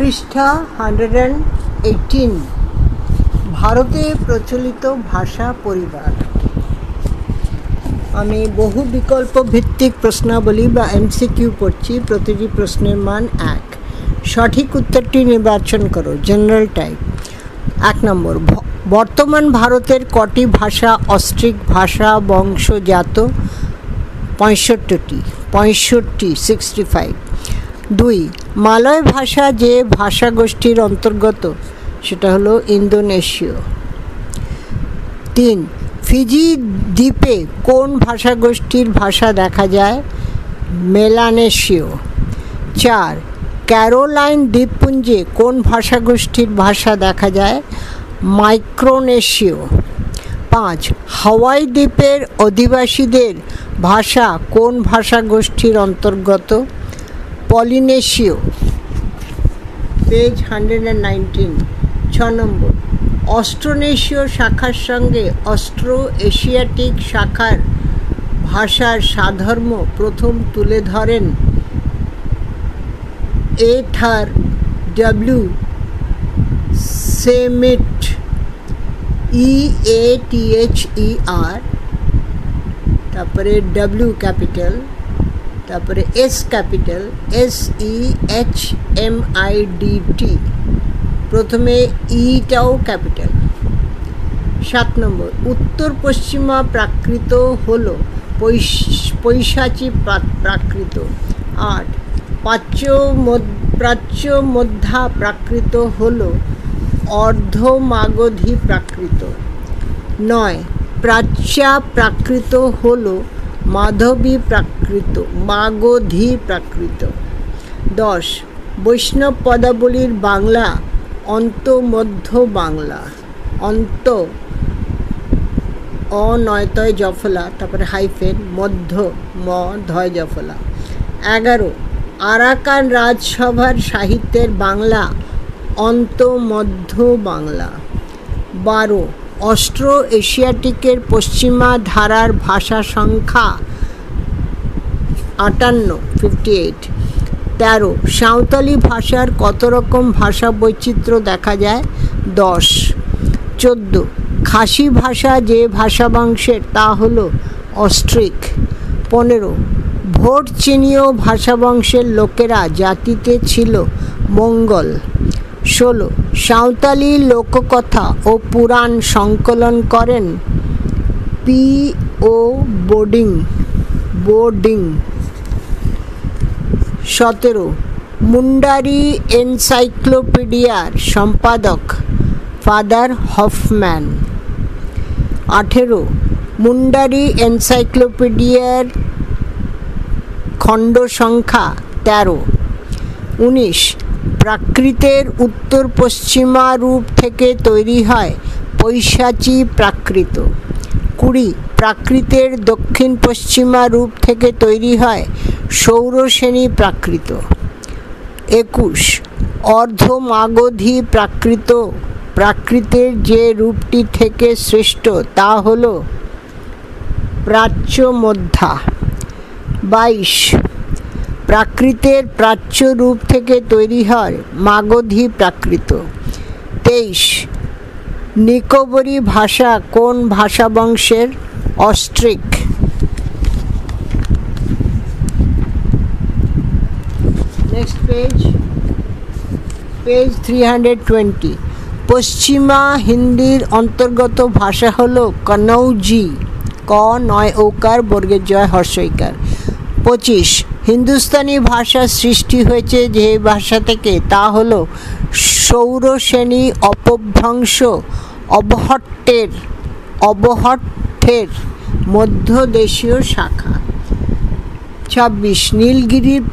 পৃষ্ঠা 118 ভারতে প্রচলিত ভাষা পরিবার। আমি বহু বিকল্প ভিত্তিক প্রশ্নাবলী বা এমসিকিউ পড়ছি। প্রতিটি প্রশ্নের মান 1। সঠিক উত্তরটি নির্বাচন করো। General type. 1 নম্বর, বর্তমান ভারতের কটি ভাষা অস্ট্রিক ভাষা বংশজাত? 65 65। 2, মালয় ভাষা যে ভাষাগোষ্ঠীর অন্তর্গত সেটা হলো ইন্দোনেশীয়। 3, ফিজি দ্বীপে কোন ভাষাগোষ্ঠীর ভাষা দেখা যায়? মেলানেশীয়। 4, ক্যারোলাইন দ্বীপপুঞ্জে কোন ভাষাগোষ্ঠীর ভাষা দেখা যায়? মাইক্রোনেশীয়। 5, হাওয়াই দ্বীপের অধিবাসীদের ভাষা কোন ভাষাগোষ্ঠীর অন্তর্গত? পলিনেশীয়। পেজ 119। 6 নম্বর, অস্ট্রোনেশীয় শাখার সঙ্গে অস্ট্রো এশিয়াটিক শাখার ভাষার সাধর্ম প্রথম তুলে ধরেন এথার ডব্লিউ সেমিট, EATHER, তারপরে ডব্লিউ ক্যাপিটাল, তারপরে এস ক্যাপিটাল, SEHMIDT, প্রথমে ইটাও ক্যাপিটাল। 7 নম্বর, উত্তর পশ্চিমা প্রাকৃত হলো পৈশাচী প্রাকৃত। 8, প্রাচ্য মধ্যা প্রাকৃত হলো অর্ধমাগধী প্রাকৃত। 9, প্রাচ্যা প্রাকৃত হলো মাগধী প্রাকৃত। 10, বৈষ্ণব পদাবলীর বাংলা অন্ত মধ্য বাংলা। অন্ত অনয়তয় জফলা, তারপরে হাইফেন, মধ্য ম ধয় জফলা। 11, আরাকান রাজসভার সাহিত্যের বাংলা অন্ত মধ্য বাংলা। 12, অস্ট্রো এশিয়াটিকের পশ্চিমা ধারার ভাষা সংখ্যা 58। 13, সাঁওতালি ভাষার কত রকম ভাষা বৈচিত্র্য দেখা যায়? 10। 14, খাসি ভাষা যে ভাষা বংশের তা হলো অস্ট্রিক। 15, ভোট চীনীয় ভাষা বংশের লোকেরা জাতিতে ছিল মঙ্গল। 16, সাঁওতালি লোককথা ও পুরাণ সংকলন করেন P.O. বোর্ডিং। 17, মুন্ডারি এনসাইক্লোপিডিয়ার সম্পাদক ফাদার হফম্যান। 18, মুন্ডারি এনসাইক্লোপিডিয়ার খণ্ড সংখ্যা 13। 19, প্রাকৃতের উত্তর পশ্চিমা রূপ থেকে তৈরি হয় পৈশাচী প্রাকৃত। 20, প্রাকৃতের দক্ষিণ পশ্চিমা রূপ থেকে তৈরি হয় সৌরসেনী প্রাকৃত। 21, অর্ধমাগধী প্রাকৃতের যে রূপটি থেকে সৃষ্ট তা হল প্রাচ্য মধ্যা। 22, প্রাকৃতের প্রাচ্য রূপ থেকে তৈরি হয় মাগধী প্রাকৃত। 23, নিকোবরি ভাষা কোন ভাষা বংশের? অস্ট্রিক। Next page 320। পশ্চিমা হিন্দির অন্তর্গত ভাষা হলো কনৌজি, ক নয় ওকার বর্গের জয় হর্ষইকার। 25, হিন্দুস্তানি ভাষা সৃষ্টি হয়েছে যে ভাষা থেকে তা হলো সৌরসেনী অপভ্রংশ অবহট্টের মধ্যদেশীয় শাখা। 26, নীলগিরির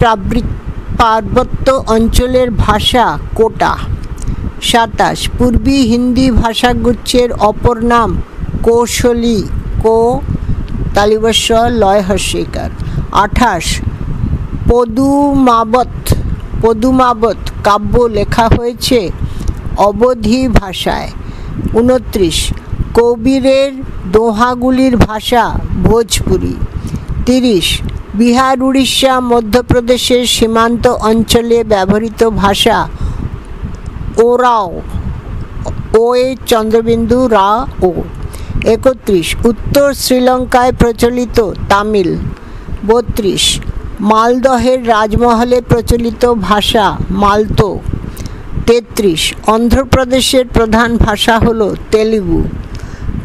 পার্বত্য অঞ্চলের ভাষা কোটা। 27, পূর্বী হিন্দি ভাষাগুচ্ছের অপর নাম কৌশলী, কো তালিবস্য লয় হর্ষইকার। 28, পদুমাবত কাব্য লেখা হয়েছে অবধি ভাষায়। 29, কবিরের দোহাগুলির ভাষা ভোজপুরি। 30, বিহার উড়িষ্যা মধ্যপ্রদেশের সীমান্ত অঞ্চলে ব্যবহৃত ভাষা ওরাও, ও এ চন্দ্রবিন্দু রা ও। 31 উত্তর শ্রীলঙ্কায় প্রচলিত তামিল। 32 মালদহের রাজমহলে প্রচলিত ভাষা মালতো। 33 অন্ধ্রপ্রদেশের প্রধান ভাষা হল তেলুগু।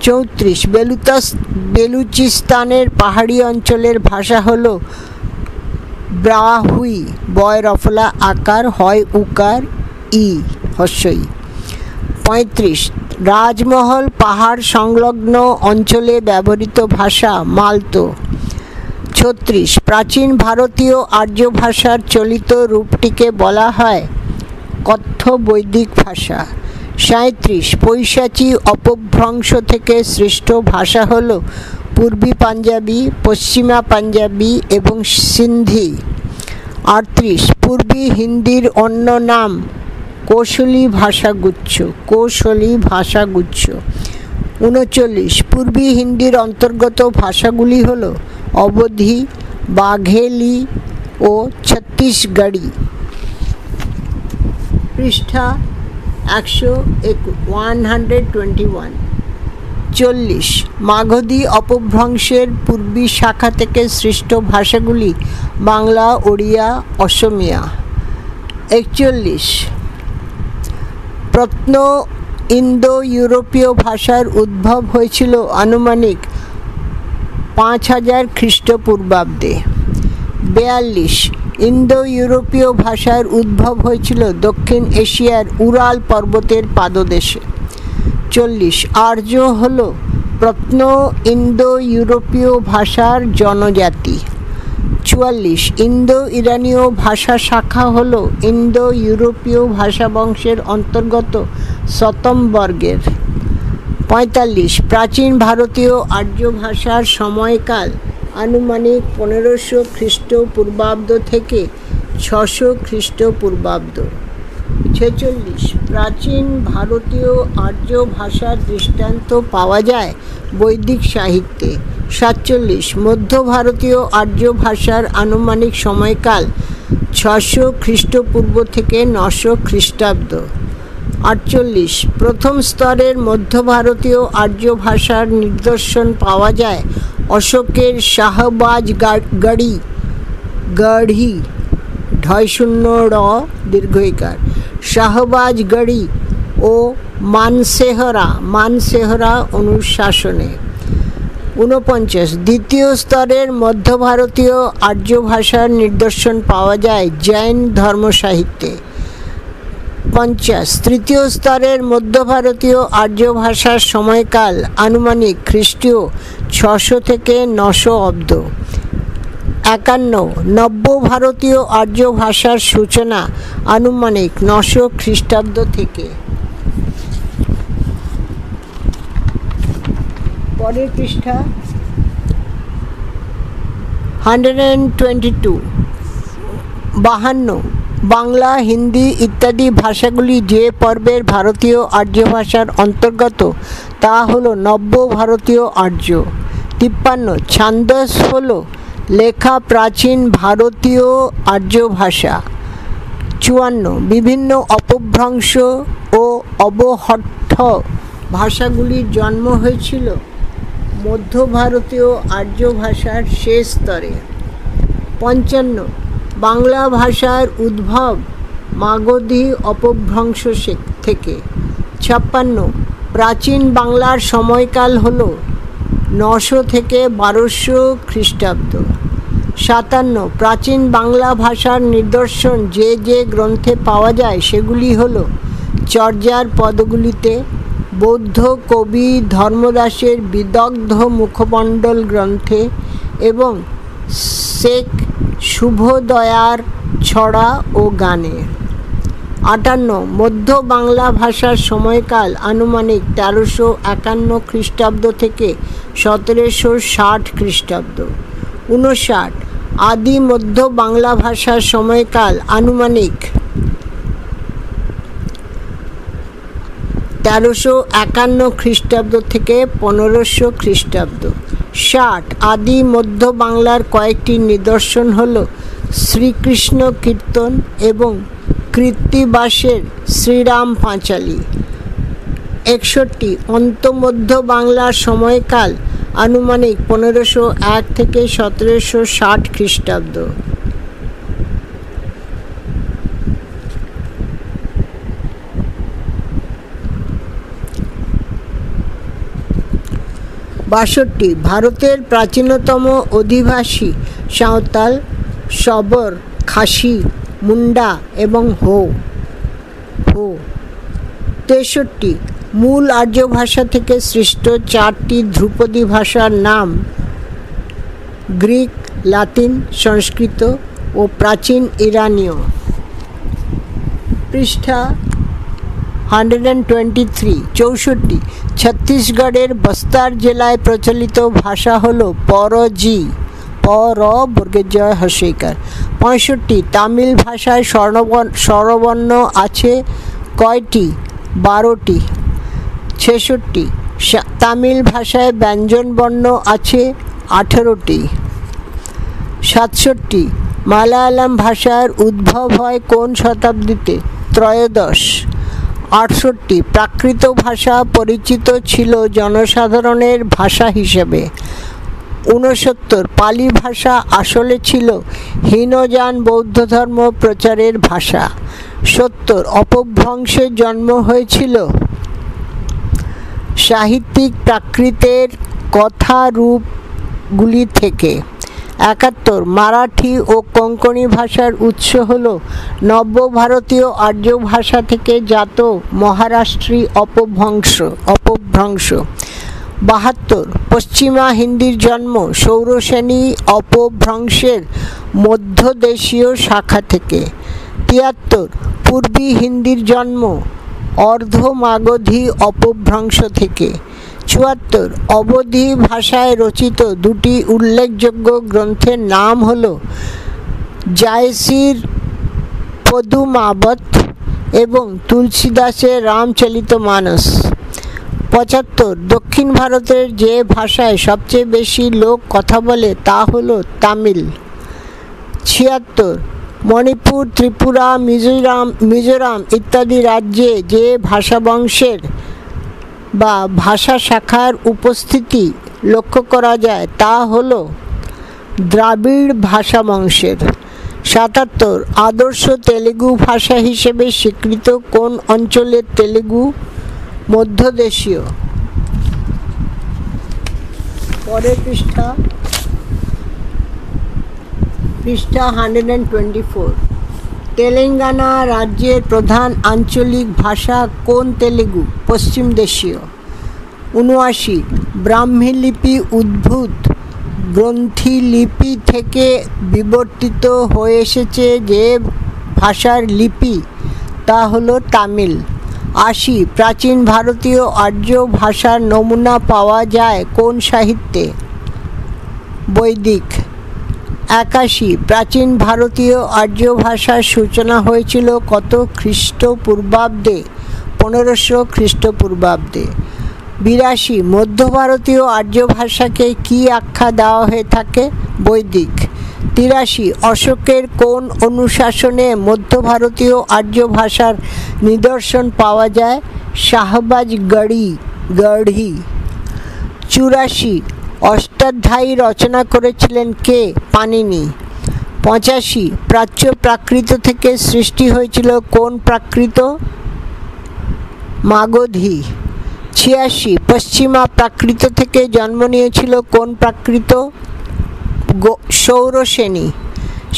34 বেলুচিস্তানের পাহাড়ি অঞ্চলের ভাষা হল ব্রাহুই, বয় রফলা আকার, হয় উকার, ই হস্যই। 35 রাজমহল পাহাড় সংলগ্ন অঞ্চলে ব্যবহৃত ভাষা মালতো। 36 প্রাচীন ভারতীয় আর্য ভাষার চলিত রূপটিকে বলা হয় কথ্য বৈদিক ভাষা। 37 পৈশাচী অপভ্রংশ থেকে সৃষ্ট ভাষা হল পূর্বী পাঞ্জাবি, পশ্চিমা পাঞ্জাবি এবং সিন্ধি। 38 পূর্বী হিন্দির অন্য নাম কৌশলী ভাষাগুচ্ছ, কৌশলী ভাষাগুচ্ছ। 39 পূর্বী হিন্দির অন্তর্গত ভাষাগুলি হল অবধি, বাঘেলি ও ছত্তিশগড়ি। পৃষ্ঠা 121। 40 মাগধী অপভ্রংশের পূর্বী শাখা থেকে সৃষ্ট ভাষাগুলি বাংলা, ওড়িয়া, অসমিয়া। 41 প্রত্ন ইন্দো ইউরোপীয় ভাষার উদ্ভব হয়েছিল আনুমানিক 5000 খ্রিস্টপূর্বাব্দে। 42 ইন্দো ইউরোপীয় ভাষার উদ্ভব হয়েছিল দক্ষিণ এশিয়ার উরাল পর্বতের পাদদেশে। 40 আর্য হল প্রত্ন ইন্দো ইউরোপীয় ভাষার জনজাতি। 44 ইন্দো ইরানীয় ভাষা শাখা হল ইন্দো ইউরোপীয় ভাষা বংশের অন্তর্গত শতম বর্গের। 45 প্রাচীন ভারতীয় আর্য ভাষার সময়কাল আনুমানিক 1500 খ্রিস্টপূর্বাব্দ থেকে 600 খ্রিস্টপূর্বাব্দ। 46 প্রাচীন ভারতীয় আর্য ভাষার দৃষ্টান্ত পাওয়া যায় বৈদিক সাহিত্যে। 47 মধ্য ভারতীয় আর্য ভাষার আনুমানিক সময়কাল 600 খ্রিস্টপূর্ব থেকে 900 খ্রিস্টাব্দ। 48 প্রথম স্তরের মধ্য ভারতীয় আর্য ভাষার নিদর্শন পাওয়া যায় অশোকের শাহবাজ গড়ি ঢয়-শূন্য র দীর্ঘইকার, শাহবাজগড়ি ও মানসেহরা অনুশাসনে। 49 দ্বিতীয় স্তরের মধ্য ভারতীয় আর্য ভাষার নিদর্শন পাওয়া যায় জৈন ধর্মসাহিত্যে। 50 তৃতীয় স্তরের মধ্য ভারতীয় আর্য ভাষার সময়কাল আনুমানিক খ্রিস্টীয় 600 থেকে 900 অব্দ। 51 নব্য ভারতীয় আর্য ভাষার সূচনা আনুমানিক 900 খ্রিস্টাব্দ থেকে। পরের পৃষ্ঠা 122। 52 বাংলা, হিন্দি ইত্যাদি ভাষাগুলি যে পর্বের ভারতীয় আর্য ভাষার অন্তর্গত তা হল নব্য ভারতীয় আর্য। 53 ছান্দস হল লেখা প্রাচীন ভারতীয় আর্য ভাষা। 54 বিভিন্ন অপভ্রংশ ও অবহট্ঠ ভাষাগুলির জন্ম হয়েছিল মধ্য ভারতীয় আর্য ভাষার শেষ স্তরে। 55 বাংলা ভাষার উদ্ভব মাগধী অপভ্রংশ থেকে। 56 প্রাচীন বাংলার সময়কাল হল 900 থেকে 1200 খ্রিস্টাব্দ। 57 প্রাচীন বাংলা ভাষার নিদর্শন যে যে গ্রন্থে পাওয়া যায় সেগুলি হল চর্যার পদগুলিতে, বৌদ্ধ কবি ধর্মদাসের বিদগ্ধ মুখমণ্ডল গ্রন্থে এবং শেখ শুভদয়ার ছড়া ও গানে। 58 মধ্য বাংলা ভাষার সময়কাল আনুমানিক 1351 খ্রিস্টাব্দ থেকে 1760 খ্রিস্টাব্দ। 59 আদি মধ্য বাংলা ভাষার সময়কাল আনুমানিক 1351 খ্রিস্টাব্দ থেকে 1500 খ্রিস্টাব্দ। 60 আদি মধ্য বাংলার কয়েকটি নিদর্শন হল শ্রীকৃষ্ণ কীর্তন এবং কৃত্তিবাসের শ্রীরাম পাঁচালী। 61 অন্তমধ্য বাংলার সময়কাল আনুমানিক 1501 থেকে 1760 খ্রিস্টাব্দ। 62 ভারতের প্রাচীনতম অধিবাসী সাঁওতাল, শবর, খাসি, মুন্ডা এবং হো। 63 মূল আর্য ভাষা থেকে সৃষ্ট 4টি ধ্রুপদী ভাষার নাম গ্রিক, লাতিন, সংস্কৃত ও প্রাচীন ইরানীয়। পৃষ্ঠা 123। 64 ছত্তিশগড়ের বস্তার জেলায় প্রচলিত ভাষা হল পরজি, পর বর্গের জয় হর্ষইকার। 65 তামিল ভাষায় স্বরবর্ণ আছে কয়টি? 12টি। 66 তামিল ভাষায় ব্যঞ্জনবর্ণ আছে 18টি। 67 মালায়ালাম ভাষার উদ্ভব হয় কোন শতাব্দীতে? ত্রয়োদশ। 68 প্রাকৃত ভাষা পরিচিত ছিল জনসাধারণের ভাষা হিসেবে। 69 পালি ভাষা আসলে ছিল হীনযান বৌদ্ধ ধর্ম প্রচারের ভাষা। 70 অপভ্রংশের জন্ম হয়েছিল সাহিত্যিক প্রাকৃতের কথা রূপগুলি থেকে। 71 মারাঠি ও কোঙ্কণি ভাষার উৎস হল নব্য ভারতীয় আর্য ভাষা থেকে জাত মহারাষ্ট্রী অপভ্রংশ। 72 পশ্চিমা হিন্দির জন্ম সৌরসেনী অপভ্রংশের মধ্যদেশীয় শাখা থেকে। 73 পূর্বী হিন্দির জন্ম অর্ধ মাগধী অপভ্রংশ থেকে। 74 অবধি ভাষায় রচিত দুটি উল্লেখযোগ্য গ্রন্থের নাম হল জায়সির পদুমাবত এবং তুলসীদাসের রামচরিতমানস। 75 দক্ষিণ ভারতের যে ভাষায় সবচেয়ে বেশি লোক কথা বলে তা হল তামিল। 76 মণিপুর, ত্রিপুরা, মিজোরাম ইত্যাদি রাজ্যে যে ভাষাবংশের বা ভাষা শাখার উপস্থিতি লক্ষ্য করা যায় তা হল দ্রাবিড় ভাষাবংশের। 77 আদর্শ তেলুগু ভাষা হিসেবে স্বীকৃত কোন অঞ্চলের তেলুগু? মধ্যদেশীয়। পরের পৃষ্ঠা 124। তেলেঙ্গানা রাজ্যের প্রধান আঞ্চলিক ভাষা কোন তেলুগু? পশ্চিম দেশীয়। 79 ব্রাহ্মী লিপি উদ্ভূত গ্রন্থি লিপি থেকে বিবর্তিত হয়ে এসেছে যে ভাষার লিপি তা হল তামিল। 80 প্রাচীন ভারতীয় আর্য ভাষার নমুনা পাওয়া যায় কোন সাহিত্যে? বৈদিক। 81 প্রাচীন ভারতীয় আর্য ভাষার সূচনা হয়েছিল কত খ্রিস্টপূর্বাব্দে? 1500 খ্রিস্টপূর্বাব্দে। 82 মধ্য ভারতীয় আর্য ভাষাকে কি আখ্যা দেওয়া হয়ে থাকে? বৈদিক। 83 অশোকের কোন অনুশাসনে মধ্য ভারতীয় আর্য ভাষার নিদর্শন পাওয়া যায়? শাহবাজ গড়ি। 84 অষ্টাধ্যায়ী রচনা করেছিলেন কে? পাণিনি। 85 প্রাচ্য প্রাকৃত থেকে সৃষ্টি হয়েছিল কোন প্রাকৃত? মাগধী। 86 পশ্চিমা প্রাকৃত থেকে জন্ম নিয়েছিল কোন প্রাকৃত? সৌরসেনী।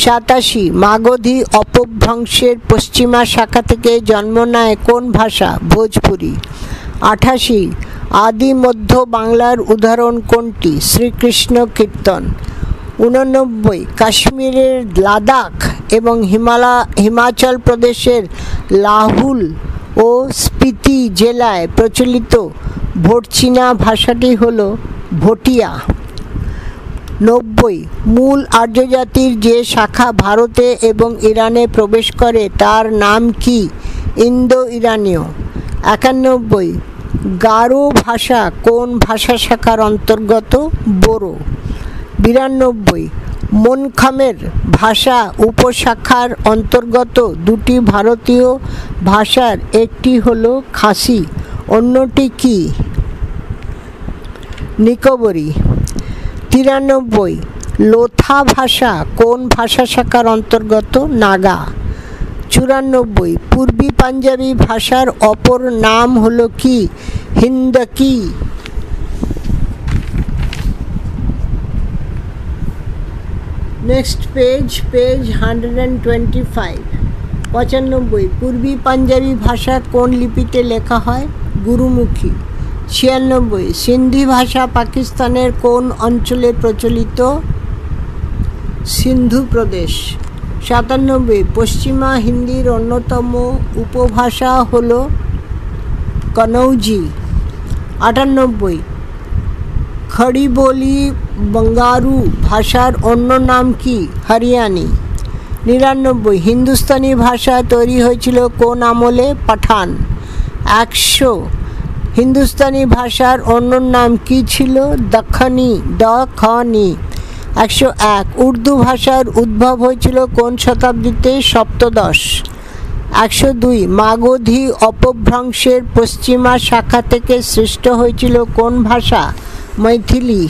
87 মাগধী অপভ্রংশের পশ্চিমা শাখা থেকে জন্ম নেয় কোন ভাষা? ভোজপুরি। 88 আদি মধ্য বাংলার উদাহরণ কোনটি? শ্রীকৃষ্ণ কীর্তন। 89 কাশ্মীরের লাদাখ এবং হিমাচল প্রদেশের লাহুল ও স্পিতি জেলায় প্রচলিত ভোটচীনা ভাষাটি হল ভোটিয়া। 90 মূল আর্যজাতির যে শাখা ভারতে এবং ইরানে প্রবেশ করে তার নাম কি? ইন্দো ইরানীয়। 91 গারো ভাষা কোন ভাষা শাখার অন্তর্গত? বোরো। 92 মনখামের ভাষা উপশাখার অন্তর্গত দুটি ভারতীয় ভাষার একটি হলো খাসি, অন্যটি কি? নিকোবরি। 93, লোথা ভাষা কোন ভাষা শাখার অন্তর্গত? নাগা। 94, পূর্বী পাঞ্জাবি ভাষার অপর নাম হলো কি? হিন্দকি। Next page 125। 95, পূর্বী পাঞ্জাবি ভাষা কোন লিপিতে লেখা হয়? গুরুমুখী। 96, সিন্ধি ভাষা পাকিস্তানের কোন অঞ্চলে প্রচলিত? সিন্ধু প্রদেশ। 97, পশ্চিমা হিন্দির অন্যতম উপভাষা হল কনৌজি। 98, খড়ি বলি বঙ্গারু ভাষার অন্য নাম কি? হরিয়ানি। 99, হিন্দুস্তানি ভাষা তৈরি হয়েছিল কোন আমলে? পাঠান। 100, হিন্দুস্তানি ভাষার অন্য নাম কি ছিল? দক্ষিণী। 101, উর্দু ভাষার উদ্ভব হয়েছিল কোন শতাব্দীতে? সপ্তদশ। 102, মাগধী অপভ্রংশের পশ্চিমা শাখা থেকে সৃষ্ট হয়েছিল কোন ভাষা? মৈথিলি।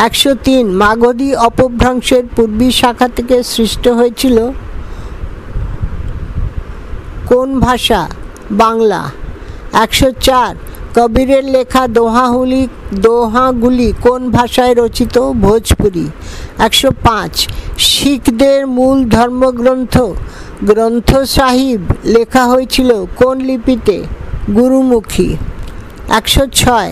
103, মাগধী অপভ্রংশের পূর্বী শাখা থেকে সৃষ্ট হয়েছিল কোন ভাষা? বাংলা। 104, কবিরের লেখা দোহাগুলি কোন ভাষায় রচিত? ভোজপুরি। 105, শিখদের মূল ধর্মগ্রন্থ গ্রন্থ সাহিব লেখা হয়েছিল কোন লিপিতে? গুরুমুখী। 106,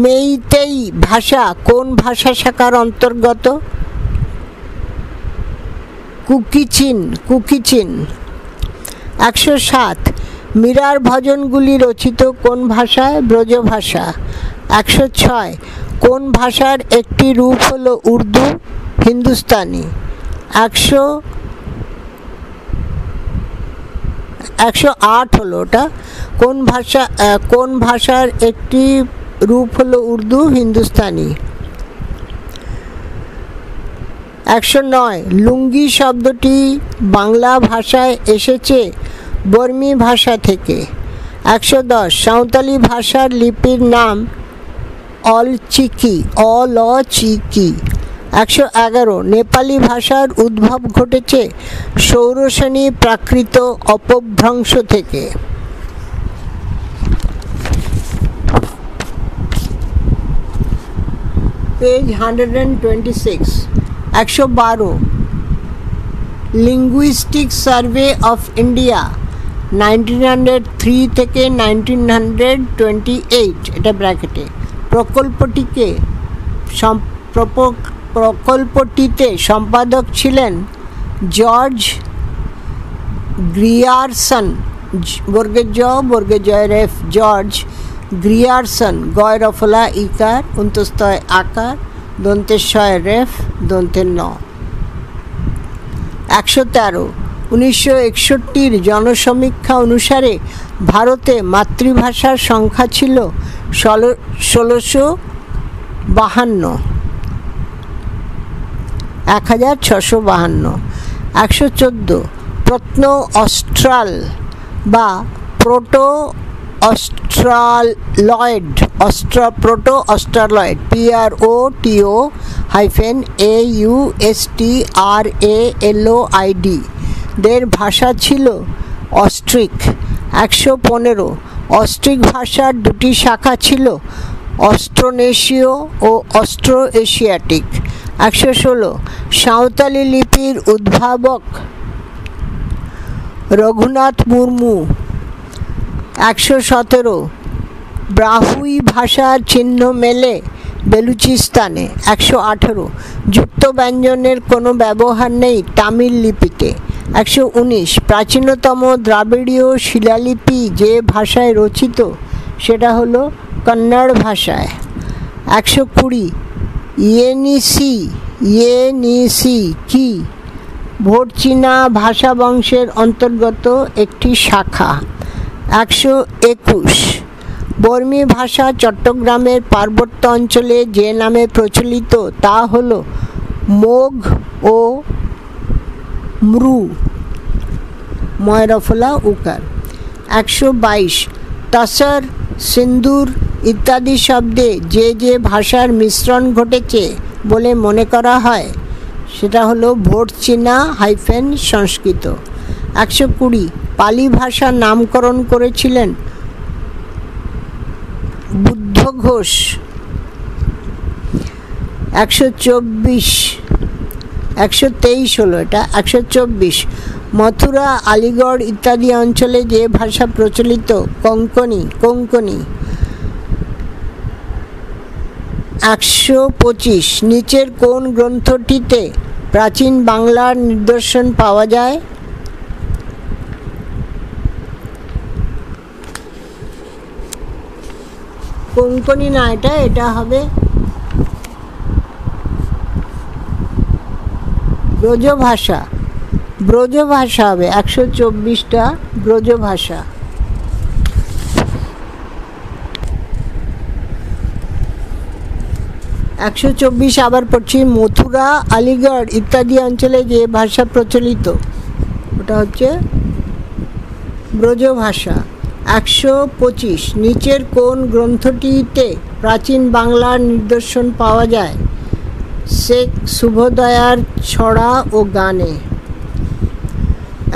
মেইতেই ভাষা কোন ভাষা শাখার অন্তর্গত? কুকিচিন। 107, মীরার ভজনগুলি রচিত কোন ভাষায়? ব্রজভাষা। 106, কোন ভাষার একটি রূপ হলো উর্দু? হিন্দুস্তানি। 108 হলো ওটা। কোন ভাষার একটি রূপ হলো উর্দু? হিন্দুস্তানি। 109, লুঙ্গি শব্দটি বাংলা ভাষায় এসেছে বর্মী ভাষা থেকে। 110, সাঁওতালি ভাষার লিপির নাম অলচিকি। 111, নেপালি ভাষার উদ্ভব ঘটেছে ষোড়শনী প্রাকৃত অপভ্রংশ থেকে। Page 126। 112, linguistic survey of India 1903 থেকে 1928, এটা ব্র্যাকেটে। প্রকল্পটিতে সম্পাদক ছিলেন জর্জ গ্রিয়ারসন। George Grierson. গয় রফলা ইকার, অন্তস্তয় আকার, দন্তেশ্বয় রেফ, দন্তের ন। 113, 1961 জনসমীক্ষা অনুসারে ভারতে মাতৃভাষার সংখ্যা ছিল 1652। 1652। 114, প্রত্ন অস্ট্রাল বা প্রোটো অস্ট্রালয়েড PROTOAUSTRALOID দের ভাষা ছিল অস্ট্রিক। 115, অস্ট্রিক ভাষার দুটি শাখা ছিল, অস্ট্রোনেশীয় ও অস্ট্রো এশিয়াটিক। 116, সাঁওতালি লিপির উদ্ভাবক রঘুনাথ মুর্মু। 117, ব্রাহুই ভাষার চিহ্ন মেলে বেলুচিস্তানে। 118, যুক্ত ব্যঞ্জনের কোনো ব্যবহার নেই তামিল লিপিতে। 119, প্রাচীনতম দ্রাবিড়ীয় শিলালিপি যে ভাষায় রচিত সেটা হলো কন্নড় ভাষায়। 120, ইয়েনিসি কি? ভোটচীনা ভাষা বংশের অন্তর্গত একটি শাখা। 121, বর্মী ভাষা চট্টগ্রামের পার্বত্য অঞ্চলে যে নামে প্রচলিত তা হল মোঘ ও মৃ, ময়রফলা উকার। 122 তসর, সিন্দুর ইত্যাদি শব্দে যে যে ভাষার মিশ্রণ ঘটেছে বলে মনে করা হয় সেটা হলো ভোট চীনা - সংস্কৃত। 120 পালি ভাষার নামকরণ করেছিলেন বুদ্ধ ঘোষ। 123 হলো এটা। 124 মথুরা, আলিগড় ইত্যাদি অঞ্চলে যে ভাষা প্রচলিত কোঙ্কণি। 125 নিচের কোন গ্রন্থটিতে প্রাচীন বাংলার নিদর্শন পাওয়া যায়? কোঙ্কণি না, এটা হবে ব্রজভাষা। ব্রজভাষা হবে 124টা ব্রজভাষা। 124 আবার পড়ছি, মথুরা, আলিগড় ইত্যাদি অঞ্চলে যে ভাষা প্রচলিত ওটা হচ্ছে ব্রজভাষা। 125 নিচের কোন গ্রন্থটিতে প্রাচীন বাংলার নিদর্শন পাওয়া যায়? শেখ শুভদয়ার ছড়া ও গানে।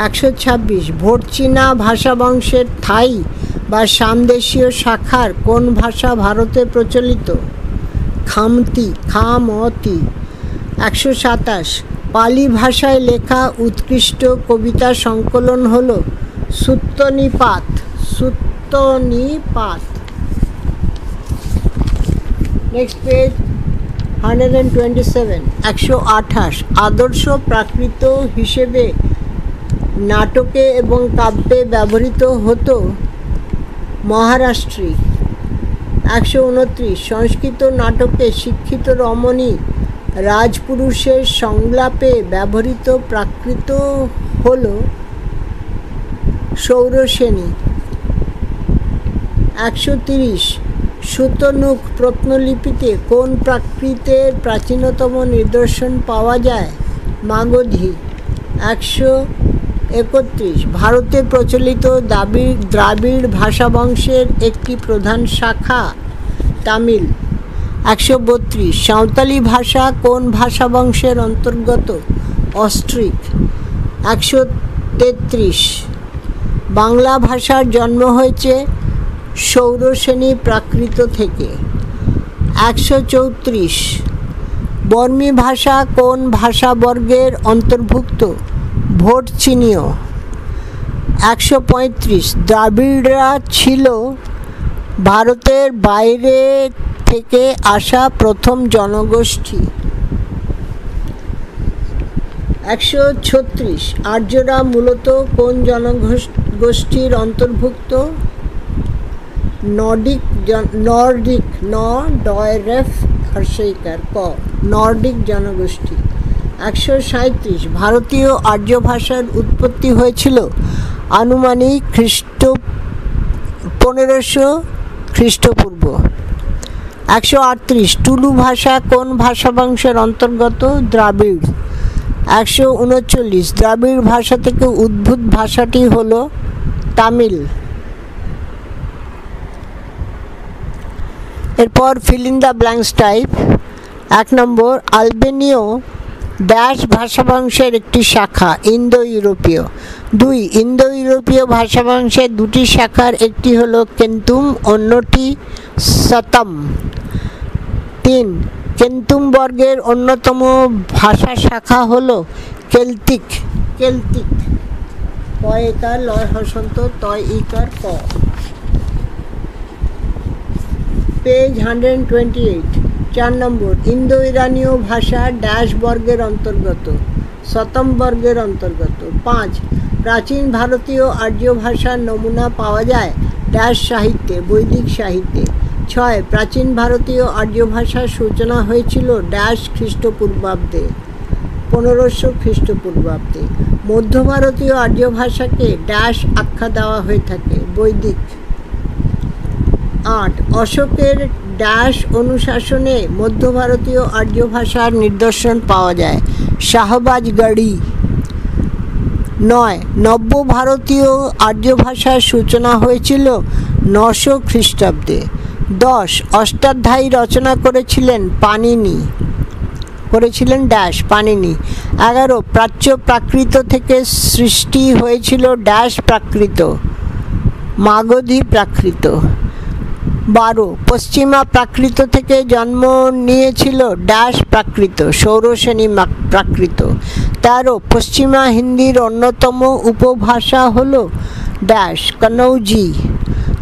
126 ভোট চীনা ভাষাবংশের থাই বা সামদেশীয় শাখার কোন ভাষা ভারতে প্রচলিত? খামতি। 127 পালি ভাষায় লেখা উৎকৃষ্ট কবিতা সংকলন হল সুত্তনিপাত। Next page 127। 128 আদর্শ প্রাকৃত হিসেবে নাটকে এবং কাব্যে ব্যবহৃত হতো মহারাষ্ট্রী। 129 সংস্কৃত নাটকে শিক্ষিত রমণী রাজপুরুষের সংলাপে ব্যবহৃত প্রাকৃত হল সৌরসেনী। 130 সুতনুক প্রত্নলিপিতে কোন প্রাকৃতের প্রাচীনতম নিদর্শন পাওয়া যায়? মাগধী। 131 ভারতে প্রচলিত দ্রাবিড় ভাষাবংশের একটি প্রধান শাখা তামিল। 132 সাঁওতালি ভাষা কোন ভাষাবংশের অন্তর্গত? অস্ট্রিক। 133 বাংলা ভাষার জন্ম হয়েছে সৌরসেনী প্রাকৃত থেকে। 134 বর্মী ভাষা কোন ভাষাবর্গের অন্তর্ভুক্ত? ভোট চীনীয়। 135 দ্রাবিড়রা ছিল ভারতের বাইরে থেকে আসা প্রথম জনগোষ্ঠী। 136 আর্যরা মূলত কোন জনগোষ্ঠীর অন্তর্ভুক্ত? নর্ডিক নর্ডিক জনগোষ্ঠী। 137 ভারতীয় আর্য ভাষার উৎপত্তি হয়েছিল আনুমানিক 1500 খ্রিস্টপূর্ব। 138 টুলু ভাষা কোন ভাষাবংশের অন্তর্গত? দ্রাবিড়। 139 দ্রাবিড় ভাষা থেকে উদ্ভূত ভাষাটি হল তামিল। এরপর fill in the blanks type. 1 নম্বর আলবেনীয় ড্যাশ ভাষাবংশের একটি শাখা, ইন্দো ইউরোপীয়। 2 ইন্দো ইউরোপীয় ভাষাবংশের দুটি শাখার একটি হল কেন্তুম, অন্যটি সতম। 3 কেন্তুম বর্গের অন্যতম ভাষা শাখা হল কেল্টিক। কয়কার লয় হসন্ত তয় ইকার ক। পেজ 128। 4 নম্বর ইন্দো ইরানীয় ভাষা ড্যাশ বর্গের অন্তর্গত? শতম বর্গের অন্তর্গত। 5 প্রাচীন ভারতীয় আর্য ভাষার নমুনা পাওয়া যায় ড্যাশ সাহিত্যে, বৈদিক সাহিত্যে। 6 প্রাচীন ভারতীয় আর্য ভাষার সূচনা হয়েছিল ড্যাশ খ্রিস্টপূর্বাব্দে, 1500 খ্রিস্টপূর্বাব্দে। মধ্য ভারতীয় আর্য ভাষাকে ড্যাশ আখ্যা দেওয়া হয়ে থাকে, বৈদিক। 8 অশোকের ড্যাশ অনুশাসনে মধ্য ভারতীয় আর্য ভাষার নিদর্শন পাওয়া যায়। শাহবাজগড়ি। 9 নব্য ভারতীয় আর্য ভাষার সূচনা হয়েছিল 900 খ্রিস্টাব্দে। 10 অষ্টাধ্যায়ী রচনা করেছিলেন ড্যাশ পাণিনি। 11 প্রাচ্য প্রাকৃত থেকে সৃষ্টি হয়েছিল ড্যাশ প্রাকৃত, মাগধী প্রাকৃত। 12 পশ্চিমা প্রাকৃত থেকে জন্ম নিয়েছিল ড্যাশ প্রাকৃত, সৌরসেনী প্রাকৃত। 13 পশ্চিমা হিন্দির অন্যতম উপভাষা হল ড্যাশ কনৌজি।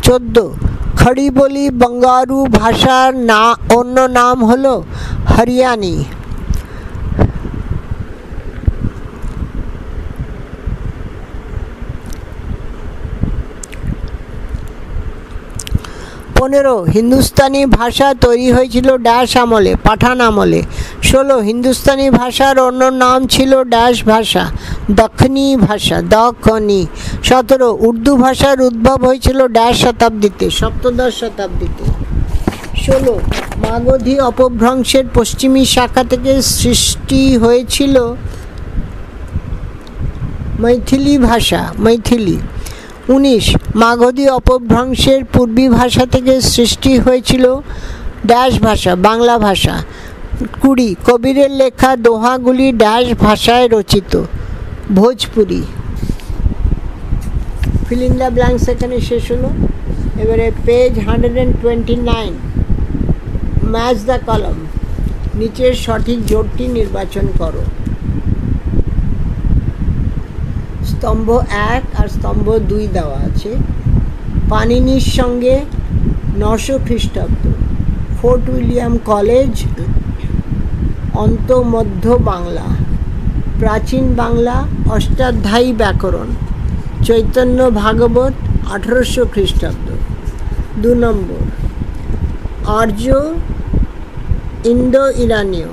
14 খড়ি বলি বঙ্গারু ভাষার অন্য নাম হল হরিয়ানি। 15 হিন্দুস্তানি ভাষা তৈরি হয়েছিল ড্যাশ আমলে, পাঠান আমলে। 16 হিন্দুস্তানি ভাষার অন্য নাম ছিল ড্যাশ ভাষা, দক্ষিণী ভাষা, দক্ষিণী। 17 উর্দু ভাষার উদ্ভব হয়েছিল ড্যাশ শতাব্দীতে, সপ্তদশ শতাব্দীতে। 16 মাগধী অপভ্রংশের পশ্চিমী শাখা থেকে সৃষ্টি হয়েছিল মৈথিলি ভাষা, মৈথিলি। 19 মাগধী অপভ্রংশের পূর্বী ভাষা থেকে সৃষ্টি হয়েছিল ড্যাশ ভাষা, বাংলা ভাষা। 20 কবিরের লেখা দোহাগুলি ড্যাশ ভাষায় রচিত, Bhojpuri. Feel in the blanks এখানে শেষ হলো। এবারে পেজ 129, ম্যাচ দ্য কলাম। নিচের সঠিক জোটটি নির্বাচন করো। স্তম্ভ 1 আর স্তম্ভ 2 দেওয়া আছে। পাণিনির সঙ্গে 900 খ্রিস্টাব্দ, ফোর্ট উইলিয়াম কলেজ, অন্তমধ্য বাংলা, প্রাচীন বাংলা, অষ্টাধ্যায়ী ব্যাকরণ, চৈতন্য ভাগবত 1800 খ্রিস্টাব্দ। 2 নম্বর আর্য ইন্দো ইরানীয়,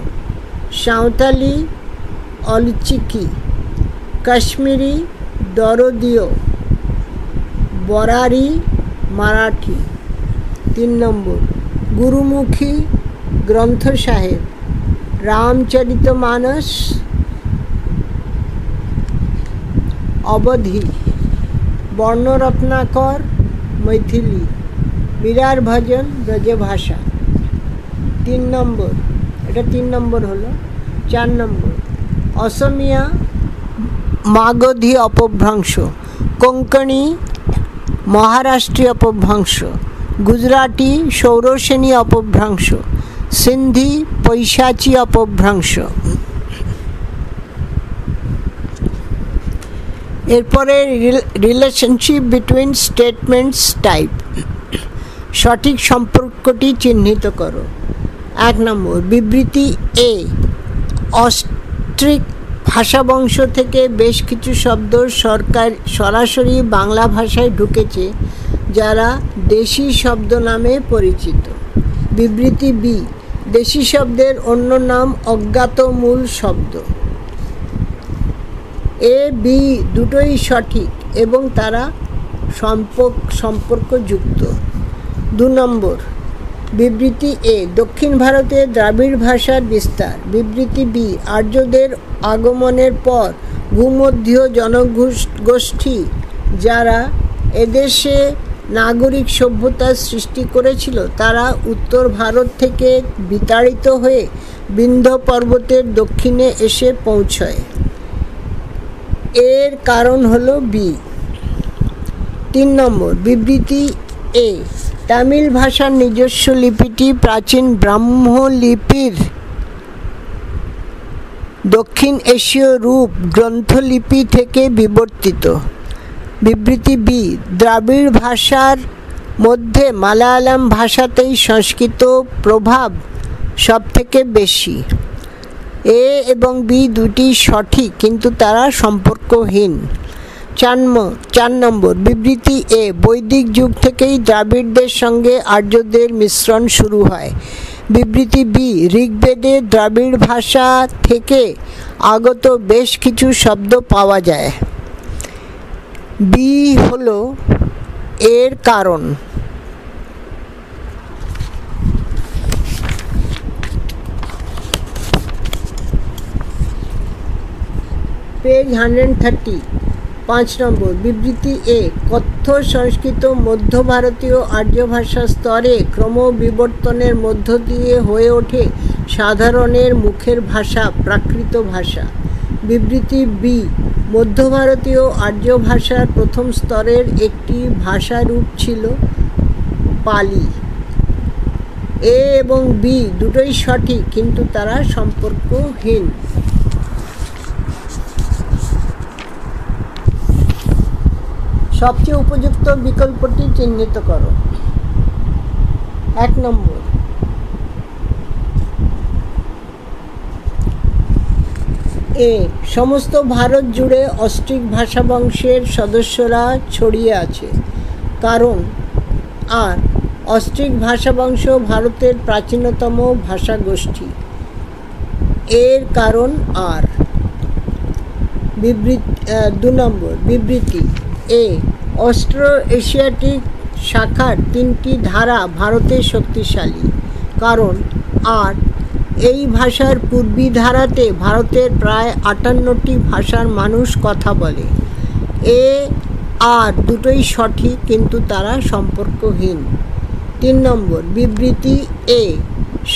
সাঁওতালি অলচিকি, কাশ্মীরি দরদীয়, বরারি মারাঠি। 3 নম্বর গুরুমুখী গ্রন্থ সাহেব, রামচরিতমানস অবধি, বর্ণরত্নাকর মৈথিলি, মীরার ভজন ব্রজভাষা। 3 নম্বর, এটা 3 নম্বর হলো। 4 নম্বর অসমিয়া মাগধী অপভ্রংশ, কোঙ্কণী মহারাষ্ট্রীয় অপভ্রংশ, গুজরাটি সৌরসেনী অপভ্রংশ, সিন্ধি পৈশাচী অপভ্রংশ। এরপরে রিলেশনশিপ বিটুইন স্টেটমেন্টস টাইপ, সঠিক সম্পর্কটি চিহ্নিত করো। 1 নম্বর বিবৃতি এ, অস্ট্রিক ভাষাবংশ থেকে বেশ কিছু শব্দ সরাসরি বাংলা ভাষায় ঢুকেছে, যারা দেশি শব্দ নামে পরিচিত। বিবৃতি বি, দেশি শব্দের অন্য নাম অজ্ঞাত মূল শব্দ। এ বি দুটোই সঠিক এবং তারা সম্পর্কযুক্ত। 2 নম্বর বিবৃতি এ, দক্ষিণ ভারতে দ্রাবিড় ভাষার বিস্তার। বিবৃতি বি, আর্যদের আগমনের পর ভূমধ্যীয় জনগোষ্ঠী যারা এদেশে নাগরিক সভ্যতার সৃষ্টি করেছিল, তারা উত্তর ভারত থেকে বিতাড়িত হয়ে বিন্ধ্য পর্বতের দক্ষিণে এসে পৌঁছয়। এর কারণ হলো বি। 3 নম্বর বিবৃতি এ, তামিল ভাষার নিজস্ব লিপিটি প্রাচীন ব্রাহ্ম লিপির দক্ষিণ এশীয় রূপ গ্রন্থলিপি থেকে বিবর্তিত। বিবৃতি বি, দ্রাবিড় ভাষার মধ্যে মালায়ালাম ভাষাতেই সংস্কৃত প্রভাব সবথেকে বেশি। এ এবং বি দুটি সঠিক, কিন্তু তারা সম্পর্কহীন। 4 নম্বর বিবৃতি এ, বৈদিক যুগ থেকেই দ্রাবিড়দের সঙ্গে আর্যদের মিশ্রণ শুরু হয়। বিবৃতি বি, ঋগ্বেদে দ্রাবিড় ভাষা থেকে আগত বেশ কিছু শব্দ পাওয়া যায়। বি হলো এর কারণ। পেজ 130। 5 নম্বর বিবৃতি এ, কথ্য সংস্কৃত মধ্য ভারতীয় আর্য ভাষা স্তরে ক্রমবিবর্তনের মধ্য দিয়ে হয়ে ওঠে সাধারণের মুখের ভাষা, প্রাকৃত ভাষা। বিবৃতি বি, মধ্য ভারতীয় আর্য ভাষার প্রথম স্তরের একটি ভাষারূপ ছিল পালি। এ এবং বি দুটোই সঠিক, কিন্তু তারা সম্পর্কহীন। সবচেয়ে উপযুক্ত বিকল্পটি চিহ্নিত করো। 1 নম্বর, এ, সমস্ত ভারত জুড়ে অস্ট্রিক ভাষাবংশের সদস্যরা ছড়িয়ে আছে। কারণ আর অস্ট্রিক ভাষাবংশ ভারতের প্রাচীনতম ভাষাগোষ্ঠী। এর কারণ আর। বিবৃতি 2 নম্বর বিবৃতি এ, অস্ট্রো এশিয়াটিক শাখার 3টি ধারা ভারতে শক্তিশালী। কারণ আর, এই ভাষার পূর্বী ধারাতে ভারতের প্রায় 58টি ভাষার মানুষ কথা বলে। এ আর দুটোই সঠিক, কিন্তু তারা সম্পর্কহীন। 3 নম্বর বিবৃতি এ,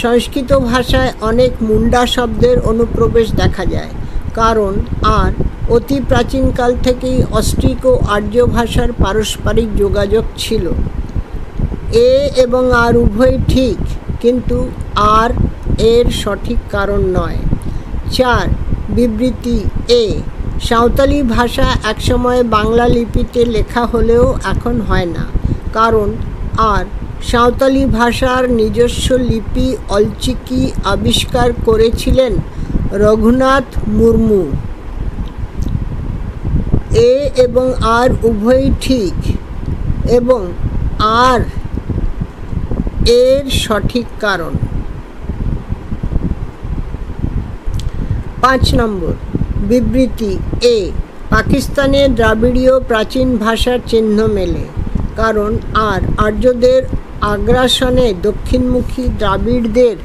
সংস্কৃত ভাষায় অনেক মুন্ডা শব্দের অনুপ্রবেশ দেখা যায়। কারণ আর, অতি প্রাচীনকাল থেকেই অস্ট্রিক ও আর্য ভাষার পারস্পরিক যোগাযোগ ছিল। এ এবং আর উভয় ঠিক, কিন্তু আর এর সঠিক কারণ নয়। 4 বিবৃতি এ, সাঁওতালি ভাষা একসময় বাংলা লিপিতে লেখা হলেও এখন হয় না। কারণ আর, সাঁওতালি ভাষার নিজস্ব লিপি অলচিকি আবিষ্কার করেছিলেন রঘুনাথ মুর্মু। এ এবং আর উভয়ই ঠিক, এবং আর এর সঠিক কারণ। 5 নম্বর বিবৃতি এ, পাকিস্তানে দ্রাবিড়ীয় প্রাচীন ভাষার চিহ্ন মেলে। কারণ আর, আর্যদের আগ্রাসনে দক্ষিণমুখী দ্রাবিড়দের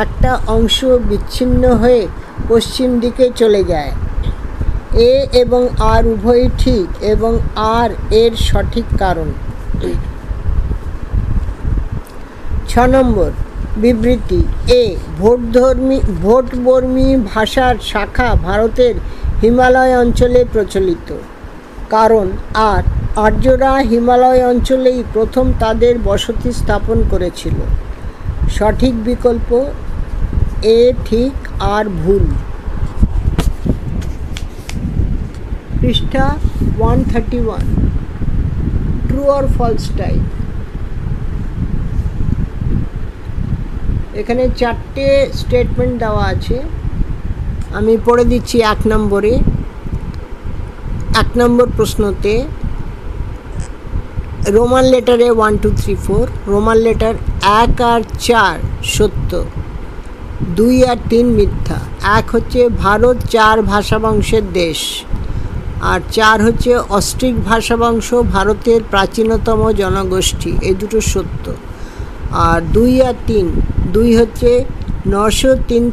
একটা অংশ বিচ্ছিন্ন হয়ে পশ্চিম দিকে চলে যায়। এ এবং আর উভয়ই ঠিক, এবং আর এর সঠিক কারণ। 6 নম্বর বিবৃতি এ, ভোটবর্মী ভাষার শাখা ভারতের হিমালয় অঞ্চলে প্রচলিত। কারণ আর, আর্যরা হিমালয় অঞ্চলেই প্রথম তাদের বসতি স্থাপন করেছিল। সঠিক বিকল্প এ ঠিক, আর ভুল। পৃষ্ঠা 131, ট্রু অর ফলস টাইপ। এখানে 4টে স্টেটমেন্ট দেওয়া আছে, আমি পড়ে দিচ্ছি। 1 নম্বরে 1 নম্বর প্রশ্নতে রোমান লেটারে 1 2 3 4, রোমান লেটার 1 আর 4 সত্য, 2 আর 3 মিথ্যা। 1 হচ্ছে ভারত 4 ভাষাবংশের দেশ, আর 4 হচ্ছে অস্ট্রিক ভাষাবংশ ভারতের প্রাচীনতম জনগোষ্ঠী, এই দুটো সত্য। আর 2 আর 3, 2 হচ্ছে 1903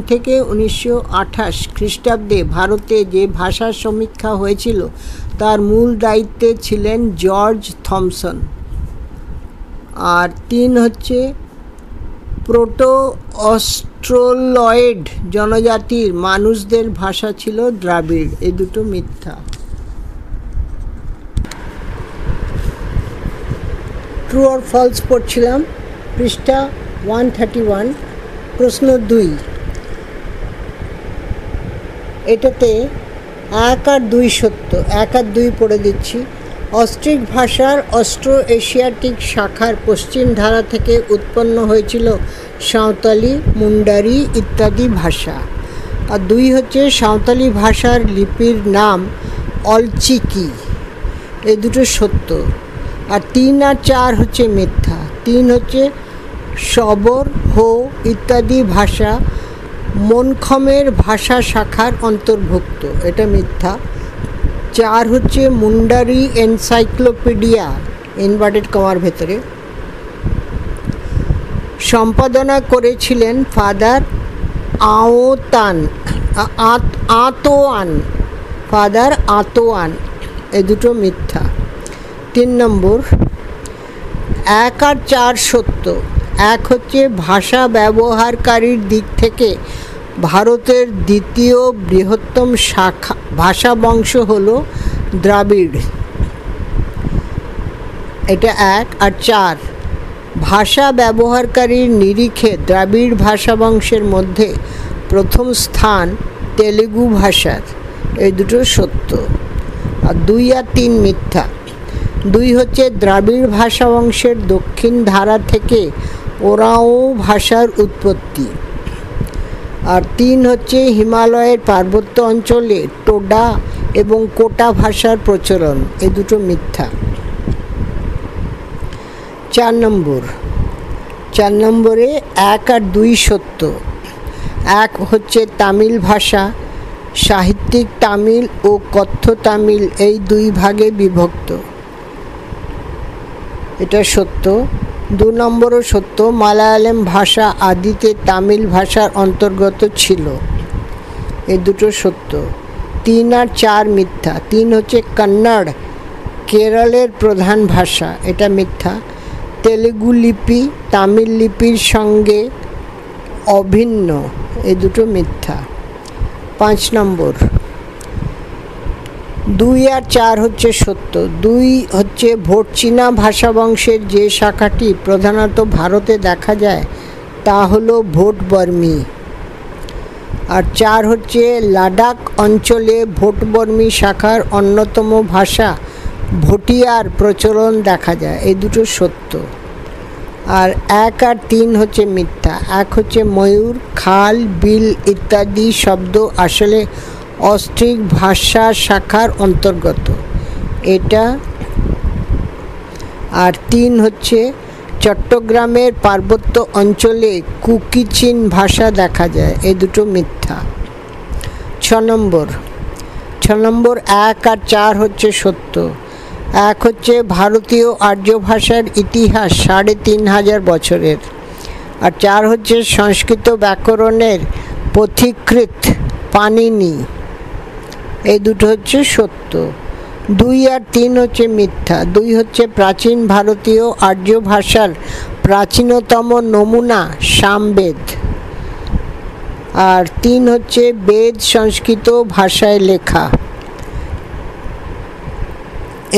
থেকে 1928 খ্রিস্টাব্দে ভারতে যে ভাষার সমীক্ষা হয়েছিল তার মূল দায়িত্বে ছিলেন জর্জ থমসন। আর 3 হচ্ছে প্রোটো অস্ট্রোলয়েড জনজাতির মানুষদের ভাষা ছিল দ্রাবিড়, এই দুটো মিথ্যা। ট্রু অর ফলস পড়ছিলাম। পৃষ্ঠা 131, প্রশ্ন 2। এটাতে 1 আর 2 সত্য, 1 আর 2 পড়ে দিচ্ছি। অস্ট্রিক ভাষার অস্ট্রো এশিয়াটিক শাখার পশ্চিম ধারা থেকে উৎপন্ন হয়েছিল সাঁওতালি, মুন্ডারি ইত্যাদি ভাষা। আর 2 হচ্ছে সাঁওতালি ভাষার লিপির নাম অলচিকি, এই দুটো সত্য। আর 3 আর 4 হচ্ছে মিথ্যা। 3 হচ্ছে সবর, হো ইত্যাদি ভাষা মনখমের ভাষা শাখার অন্তর্ভুক্ত, এটা মিথ্যা। 4 হচ্ছে মুন্ডারি এনসাইক্লোপিডিয়া ইনভার্টেড কমার ভেতরে সম্পাদনা করেছিলেন ফাদার আওতান আতোয়ান, ফাদার আতোয়ান, এই দুটো মিথ্যা। 3 নম্বর, 1 আর 4 সত্য। 1 হচ্ছে ভাষা ব্যবহারকারীর দিক থেকে ভারতের দ্বিতীয় বৃহত্তম শাখা ভাষা বংশ হলো দ্রাবিড়, এটা 1। আর 4, ভাষা ব্যবহারকারীর নিরিখে দ্রাবিড় ভাষা বংশের মধ্যে প্রথম স্থান তেলুগু ভাষার, এই দুটো সত্য। আর 2 আর 3 মিথ্যা। 2 হচ্ছে দ্রাবিড় ভাষা বংশের দক্ষিণ ধারা থেকে ওরাও ভাষার উৎপত্তি। আর 3 হচ্ছে হিমালয়ের পার্বত্য অঞ্চলে টোডা এবং কোটা ভাষার প্রচলন, এই দুটো মিথ্যা। 4 নম্বরে 1 আর 2 সত্য। 1 হচ্ছে তামিল ভাষা, সাহিত্যিক তামিল ও কথ্য তামিল এই 2 ভাগে বিভক্ত, এটা সত্য। 2 নম্বরও সত্য, মালায়ালাম ভাষা আদিতে তামিল ভাষার অন্তর্গত ছিল, এই দুটো সত্য। 3 আর 4 মিথ্যা। 3 হচ্ছে কন্নড় কেরলের প্রধান ভাষা, এটা মিথ্যা। তেলুগু লিপি তামিল লিপির সঙ্গে অভিন্ন, এই দুটো মিথ্যা। 5 নম্বর, 2 আর 4 হচ্ছে সত্য। 2 হচ্ছে ভোটচীনা ভাষা বংশের যে শাখাটি প্রধানত ভারতে দেখা যায় তা হলো ভোটবর্মী। আর 4 হচ্ছে লাদাখ অঞ্চলে ভোটবর্মী শাখার অন্যতম ভাষা ভুটিয়ার প্রচলন দেখা যায়, এই দুটো সত্য। আর 1 আর 3 হচ্ছে মিথ্যা। 1 হচ্ছে ময়ূর, খাল, বিল ইত্যাদি শব্দ আসলে অস্ট্রিক ভাষা শাখার অন্তর্গত, এটা। আর 3 হচ্ছে চট্টগ্রামের পার্বত্য অঞ্চলে কুকিচিন ভাষা দেখা যায়, এই দুটো মিথ্যা। 6 নম্বর, 1 আর 4 হচ্ছে সত্য। 1 হচ্ছে ভারতীয় আর্য ভাষার ইতিহাস 3500 বছরের। আর 4 হচ্ছে সংস্কৃত ব্যাকরণের পথিকৃৎ পাণিনি, এই দুটো হচ্ছে সত্য। 2 আর 3 হচ্ছে মিথ্যা। 2 হচ্ছে প্রাচীন ভারতীয় আর্য ভাষার প্রাচীনতম নমুনা সামবেদ। আর 3 হচ্ছে বেদ সংস্কৃত ভাষায় লেখা,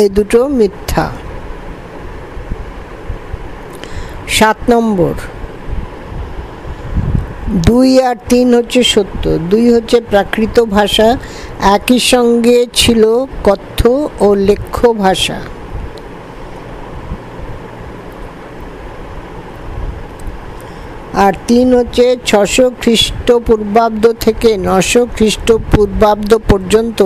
এই দুটো মিথ্যা। 7 নম্বর, 2 আর 3 হচ্ছে সত্য। 2 হচ্ছে প্রাকৃত ভাষা, একই সঙ্গে ছিল কথ্য ও লেখ্য ভাষা। আর 3 হচ্ছে 600 খ্রিস্টপূর্বাব্দ থেকে 900 খ্রিস্টপূর্বাব্দ পর্যন্ত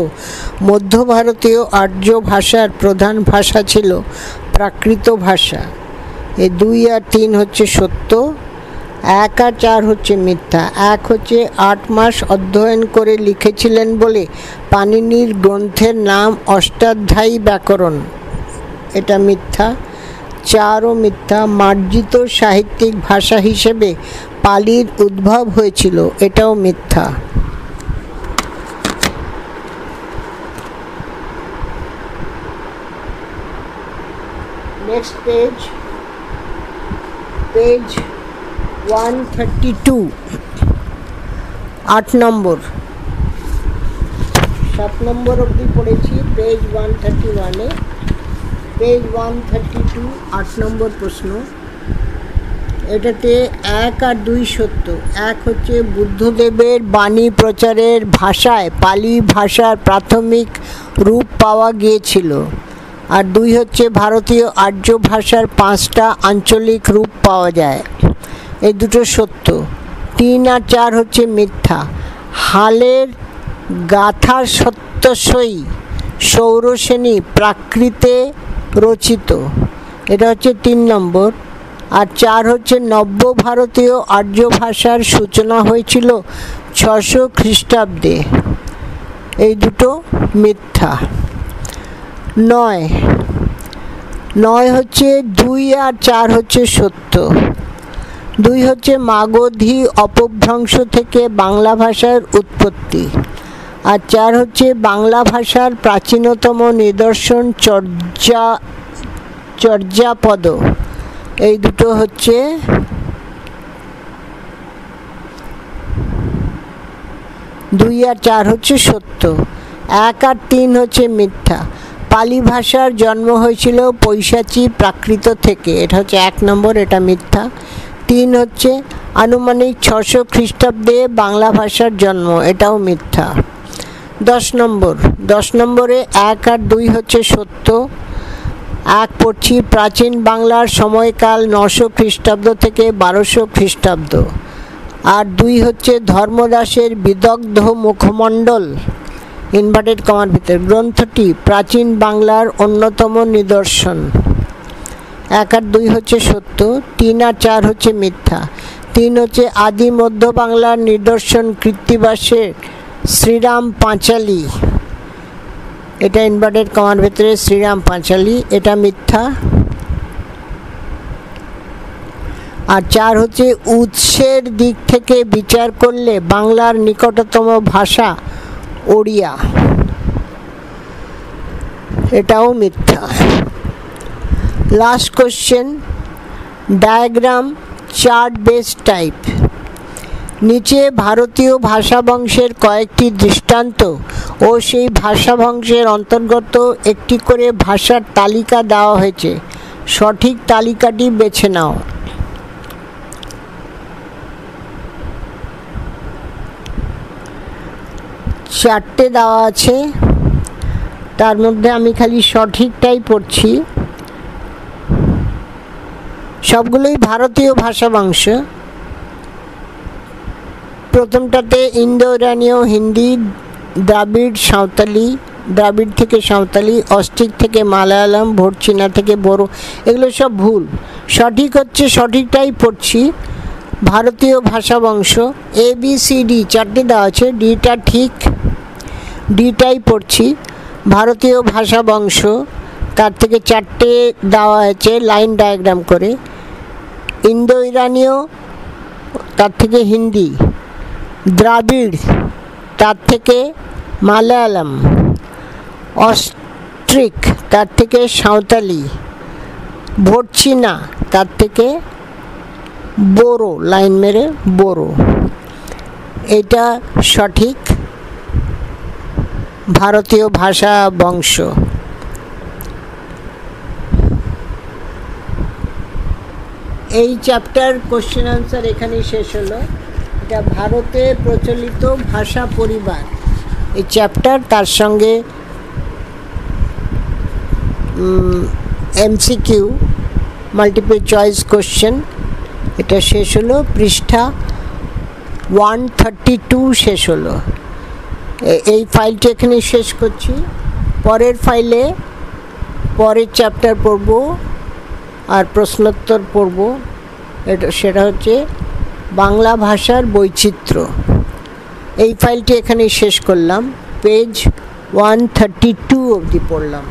মধ্য ভারতীয় আর্য ভাষার প্রধান ভাষা ছিল প্রাকৃত ভাষা, এই 2 আর 3 হচ্ছে সত্য। 1 আর 4 হচ্ছে মিথ্যা। 1 হচ্ছে 8 মাস অধ্যয়ন করে লিখেছিলেন বলে পাণিনির গ্রন্থের নাম অষ্টাধ্যায়ী ব্যাকরণ, এটা মিথ্যা। 4ও মিথ্যা। মার্জিত সাহিত্যিক ভাষা হিসেবে পালির উদ্ভব হয়েছিল, এটাও মিথ্যা। নেক্সট পেজ 132, 8 নম্বর। 7 নম্বর অবধি পড়েছি, পেজ 131-এ। পেজ 132, 8 নম্বর প্রশ্ন। এটাতে 1 আর 2 সত্য। 1 হচ্ছে বুদ্ধদেবের বাণী প্রচারের ভাষায় পালি ভাষার প্রাথমিক রূপ পাওয়া গিয়েছিল। আর 2 হচ্ছে ভারতীয় আর্য ভাষার 5টা আঞ্চলিক রূপ পাওয়া যায়, এই দুটো সত্য। 3 আর 4 হচ্ছে মিথ্যা। হালের গাথা সত্যসই সৌরসেনী প্রাকৃতে রচিত, এটা হচ্ছে 3 নম্বর। আর 4 হচ্ছে নব্য ভারতীয় আর্য ভাষার সূচনা হয়েছিল 600 খ্রিস্টাব্দে, এই দুটো মিথ্যা। 9 হচ্ছে 2 আর 4 হচ্ছে সত্য। 2 হচ্ছে মাগধী অপভ্রংশ থেকে বাংলা ভাষার উৎপত্তি। আর 4 হচ্ছে বাংলা ভাষার প্রাচীনতম নিদর্শন চর্যাপদ। এই দুটো হচ্ছে 2 আর 4 হচ্ছে সত্য। 1 আর 3 হচ্ছে মিথ্যা। পালি ভাষার জন্ম হয়েছিল পৈশাচী প্রাকৃত থেকে, এটা হচ্ছে 1 নম্বর, এটা মিথ্যা। 3 হচ্ছে আনুমানিক 600 খ্রিস্টাব্দে বাংলা ভাষার জন্ম, এটাও মিথ্যা। 10 নম্বরে 1 আর 2 হচ্ছে সত্য। 1 পড়ছি, প্রাচীন বাংলার সময়কাল 900 খ্রিস্টাব্দ থেকে 1200 খ্রিস্টাব্দ। আর 2 হচ্ছে ধর্মদাসের বিদগ্ধ মুখমণ্ডল ইনভার্টেড কমার ভিতরে গ্রন্থটি প্রাচীন বাংলার অন্যতম নিদর্শন। 1 আর 2 হচ্ছে সত্য। 3 আর 4 হচ্ছে মিথ্যা। 3 হচ্ছে আদি মধ্য বাংলার নিদর্শন কৃত্তিবাসের শ্রীরাম পাঁচালী, এটা ইনভার্টেড কমার ভিতরে শ্রীরাম পাঁচালী, এটা মিথ্যা। আর 4 হচ্ছে উৎসের দিক থেকে বিচার করলে বাংলার নিকটতম ভাষা ওড়িয়া, এটাও মিথ্যা। Last question, diagram chart base type. নিচে ভারতীয় ভাষাবংশের কয়েকটি দৃষ্টান্ত ও সেই ভাষাবংশের অন্তর্গত একটি করে ভাষার তালিকা দেওয়া হয়েছে, সঠিক তালিকাটি বেছে নাও। চারটে দেওয়া আছে, তার মধ্যে আমি খালি সঠিকটাই পড়ছি। সবগুলোই ভারতীয় ভাষাবংশ। প্রথমটাতে ইন্দো ইরানীয় হিন্দি, দ্রাবিড় সাঁওতালি, দ্রাবিড় থেকে সাঁওতালি, অস্ট্রিক থেকে মালায়ালাম, ভোটচিনা থেকে বড়ো, এগুলো সব ভুল। সঠিক হচ্ছে, সঠিকটাই পড়ছি, ভারতীয় ভাষাবংশ। ABCD চারটে দেওয়া আছে, ডিটা ঠিক, ডিটাই পড়ছি। ভারতীয় ভাষাবংশ, তার থেকে চারটে দেওয়া আছে লাইন ডায়াগ্রাম করে। ইন্দো ইরানীয়, তার থেকে হিন্দি। দ্রাবিড়, তার থেকে মালায়ালাম। অস্ট্রিক, তার থেকে সাঁওতালি। ভোটচিনা, তার থেকে বোরো, লাইন মেরে বোরো। এটা সঠিক ভারতীয় ভাষা বংশ। এই চ্যাপ্টার কোশ্চেন আনসার এখানেই শেষ হলো। এটা ভারতে প্রচলিত ভাষা পরিবার এই চ্যাপ্টার, তার সঙ্গে MCQ মাল্টিপল চয়েস কোশ্চেন, এটা শেষ হলো। পৃষ্ঠা 132 শেষ হলো। এই ফাইলটি এখানে শেষ করছি। পরের ফাইলে পরের চ্যাপ্টার পড়ব আর প্রশ্নোত্তর পড়ব। সেটা হচ্ছে বাংলা ভাষার বৈচিত্র্য। এই ফাইলটি এখানে শেষ করলাম, পেজ 132 অবধি পড়লাম।